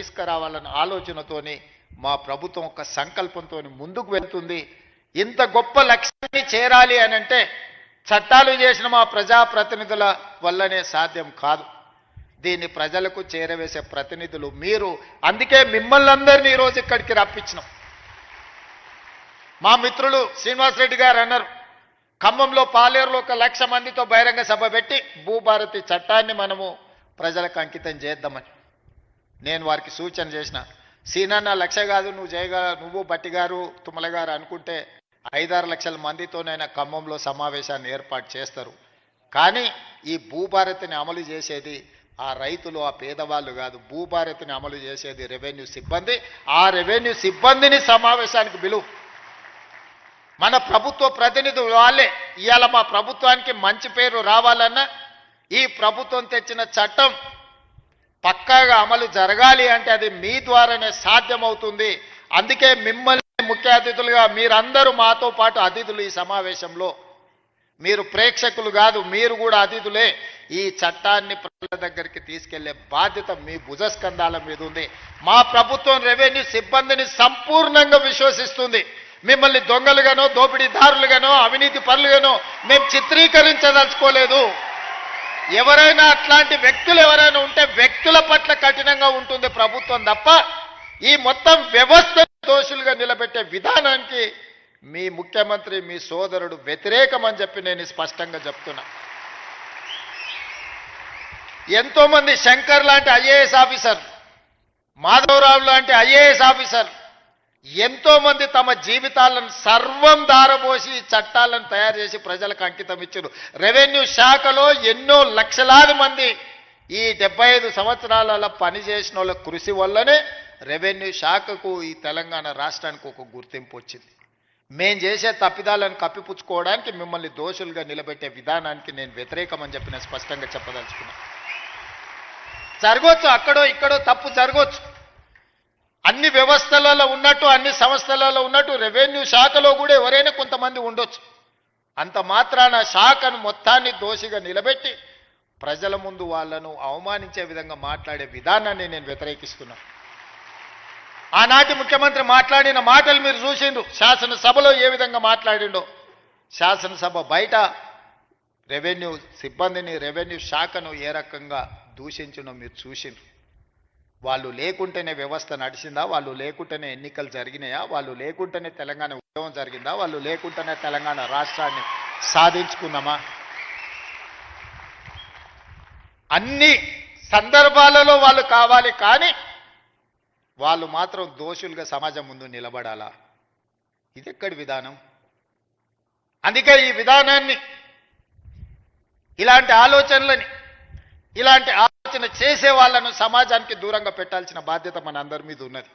తీసుకురావాలన్న ఆలోచనతోని మా ప్రభుత్వం ఒక సంకల్పంతో ముందుకు వెళ్తుంది. ఇంత గొప్ప లక్ష్యాన్ని చేరాలి అని అంటే చట్టాలు చేసిన మా ప్రజాప్రతినిధుల వల్లనే సాధ్యం కాదు. దీన్ని ప్రజలకు చేరవేసే ప్రతినిధులు మీరు. అందుకే మిమ్మల్ని అందరినీ ఈరోజు ఇక్కడికి రప్పించినాం. మా మిత్రులు శ్రీనివాసరెడ్డి గారు అన్నారు, ఖమ్మంలో పాలేరులో 1,00,000 మందితో బహిరంగ సభ పెట్టి భూభారతి చట్టాన్ని మనము ప్రజలకు అంకితం చేద్దామని నేను వారికి సూచన చేసిన. సీనన్న 1,00,000 కాదు, నువ్వు బట్టి గారు తుమ్మల గారు అనుకుంటే 5-6 లక్షల మందితోనైనా ఖమ్మంలో సమావేశాన్ని ఏర్పాటు చేస్తారు. కానీ ఈ భూభారతిని అమలు చేసేది ఆ రైతులు, ఆ పేదవాళ్ళు కాదు. భూభారతిని అమలు చేసేది రెవెన్యూ సిబ్బంది. ఆ రెవెన్యూ సిబ్బందిని సమావేశానికి పిలువు. మన ప్రభుత్వ ప్రతినిధులు వాళ్ళే. ఇవాళ మా ప్రభుత్వానికి మంచి పేరు రావాలన్నా ఈ ప్రభుత్వం తెచ్చిన చట్టం పక్కాగా అమలు జరగాలి అంటే అది మీ ద్వారానే సాధ్యమవుతుంది. అందుకే మిమ్మల్ని ముఖ్య అతిథులుగా మీరందరూ మాతో పాటు అతిథులు. ఈ సమావేశంలో మీరు ప్రేక్షకులు కాదు, మీరు కూడా అతిథులే. ఈ చట్టాన్ని ప్రజల దగ్గరికి తీసుకెళ్లే బాధ్యత మీ భుజస్కంధాల మీద ఉంది. మా ప్రభుత్వం రెవెన్యూ సిబ్బందిని సంపూర్ణంగా విశ్వసిస్తుంది. మిమ్మల్ని దొంగలుగానో, దోపిడీదారులుగానో, అవినీతి పరులుగానో మేము చిత్రీకరించదలుచుకోలేదు. ఎవరైనా అట్లాంటి వ్యక్తులు ఎవరైనా ఉంటే వ్యక్తుల పట్ల కఠినంగా ఉంటుంది ప్రభుత్వం తప్ప ఈ మొత్తం వ్యవస్థ దోషులుగా నిలబెట్టే విధానానికి మీ ముఖ్యమంత్రి, మీ సోదరుడు వ్యతిరేకమని చెప్పి నేను స్పష్టంగా చెప్తున్నా. ఎంతో మంది శంకర్ లాంటి ఐఏఎస్ ఆఫీసర్, మాధవరావు లాంటి ఐఏఎస్ ఆఫీసర్ ఎంతో మంది తమ జీవితాలను సర్వం దారబోసి చట్టాలను తయారు చేసి ప్రజలకు అంకితం ఇచ్చారు. రెవెన్యూ శాఖలో ఎన్నో లక్షలాది మంది ఈ 75 సంవత్సరాల పనిచేసిన వాళ్ళ కృషి వల్లనే రెవెన్యూ శాఖకు ఈ తెలంగాణ రాష్ట్రానికి ఒక గుర్తింపు వచ్చింది. మేం చేసే తప్పిదాలను కప్పిపుచ్చుకోవడానికి మిమ్మల్ని దోషులుగా నిలబెట్టే విధానానికి నేను వ్యతిరేకమని చెప్పి నేను స్పష్టంగా చెప్పదలుచుకున్నాను. జరగవచ్చు, అక్కడో ఇక్కడో తప్పు జరగవచ్చు. అన్ని వ్యవస్థలలో ఉన్నట్టు, అన్ని సంస్థలలో ఉన్నట్టు రెవెన్యూ శాఖలో కూడా ఎవరైనా కొంతమంది ఉండొచ్చు. అంత మాత్రాన శాఖను మొత్తాన్ని దోషిగా నిలబెట్టి ప్రజల ముందు వాళ్ళను అవమానించే విధంగా మాట్లాడే విధానాన్ని నేను వ్యతిరేకిస్తున్నాను. ఆనాటి ముఖ్యమంత్రి మాట్లాడిన మాటలు మీరు చూసిండ్రు. శాసనసభలో ఏ విధంగా మాట్లాడిండో, శాసనసభ బయట రెవెన్యూ సిబ్బందిని, రెవెన్యూ శాఖను ఏ రకంగా దూషించినో మీరు చూసిండ్రు. వాళ్ళు లేకుంటేనే వ్యవస్థ నడిచిందా? వాళ్ళు లేకుంటేనే ఎన్నికలు జరిగినాయా? వాళ్ళు లేకుంటేనే తెలంగాణ ఉద్యమం జరిగిందా? వాళ్ళు లేకుంటేనే తెలంగాణ రాష్ట్రాన్ని సాధించుకున్నామా? అన్ని సందర్భాలలో వాళ్ళు కావాలి, కానీ వాళ్ళు మాత్రం దోషులుగా సమాజం ముందు నిలబడాలా? ఇది ఎక్కడి విధానం? అందుకే ఈ విధానాన్ని, ఇలాంటి ఆలోచనలని, ఇలాంటి ఆలోచన చేసే వాళ్ళను సమాజానికి దూరంగా పెట్టాల్సిన బాధ్యత మన అందరి మీద ఉన్నది.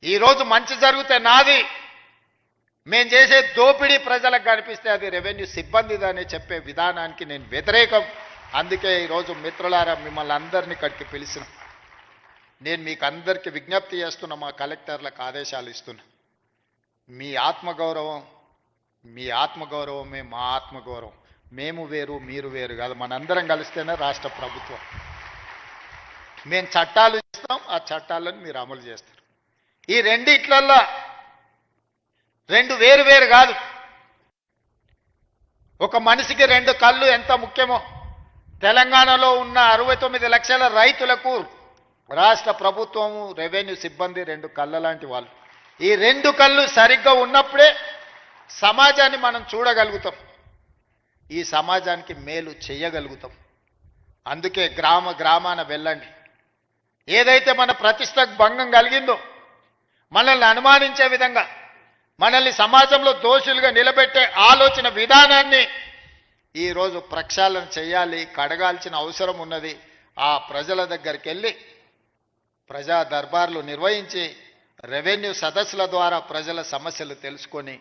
ఈరోజు మంచి జరిగితే నాది, మేం చేసే దోపిడీ ప్రజలకు కనిపిస్తే అది రెవెన్యూ సిబ్బందిదని చెప్పే విధానానికి నేను వ్యతిరేకం. అందుకే ఈరోజు మిత్రులారా మిమ్మల్ని అందరినీ ఇక్కడికి పిలిచిన. నేను మీకు అందరికీ విజ్ఞప్తి చేస్తున్నా, మా కలెక్టర్లకు ఆదేశాలు ఇస్తున్నా. మీ ఆత్మగౌరవమే మా ఆత్మగౌరవం. మేము వేరు, మీరు వేరు కాదు. మనందరం కలిస్తేనే రాష్ట్ర ప్రభుత్వం. మేము చట్టాలు ఇస్తాం, ఆ చట్టాలను మీరు అమలు చేస్తారు. ఈ రెండిట్లల్లో రెండు వేరు వేరు కాదు. ఒక మనిషికి 2 కళ్ళు ఎంత ముఖ్యమో తెలంగాణలో ఉన్న 69 లక్షల రైతులకు రాష్ట్ర ప్రభుత్వము, రెవెన్యూ సిబ్బంది 2 కళ్ళ లాంటి వాళ్ళు. ఈ 2 కళ్ళు సరిగ్గా ఉన్నప్పుడే సమాజాన్ని మనం చూడగలుగుతాం, ఈ సమాజానికి మేలు చేయగలుగుతాం. అందుకే గ్రామాన వెళ్ళండి. ఏదైతే మన ప్రతిష్టకు భంగం కలిగిందో, మనల్ని అనుమానించే విధంగా, మనల్ని సమాజంలో దోషులుగా నిలబెట్టే ఆలోచన విధానాన్ని ఈరోజు ప్రక్షాళన చేయాలి, కడగాల్సిన అవసరం ఉన్నది. ఆ ప్రజల దగ్గరికి వెళ్ళి ప్రజా దర్బార్లు నిర్వహించి రెవెన్యూ సదస్సుల ద్వారా ప్రజల సమస్యలు తెలుసుకొని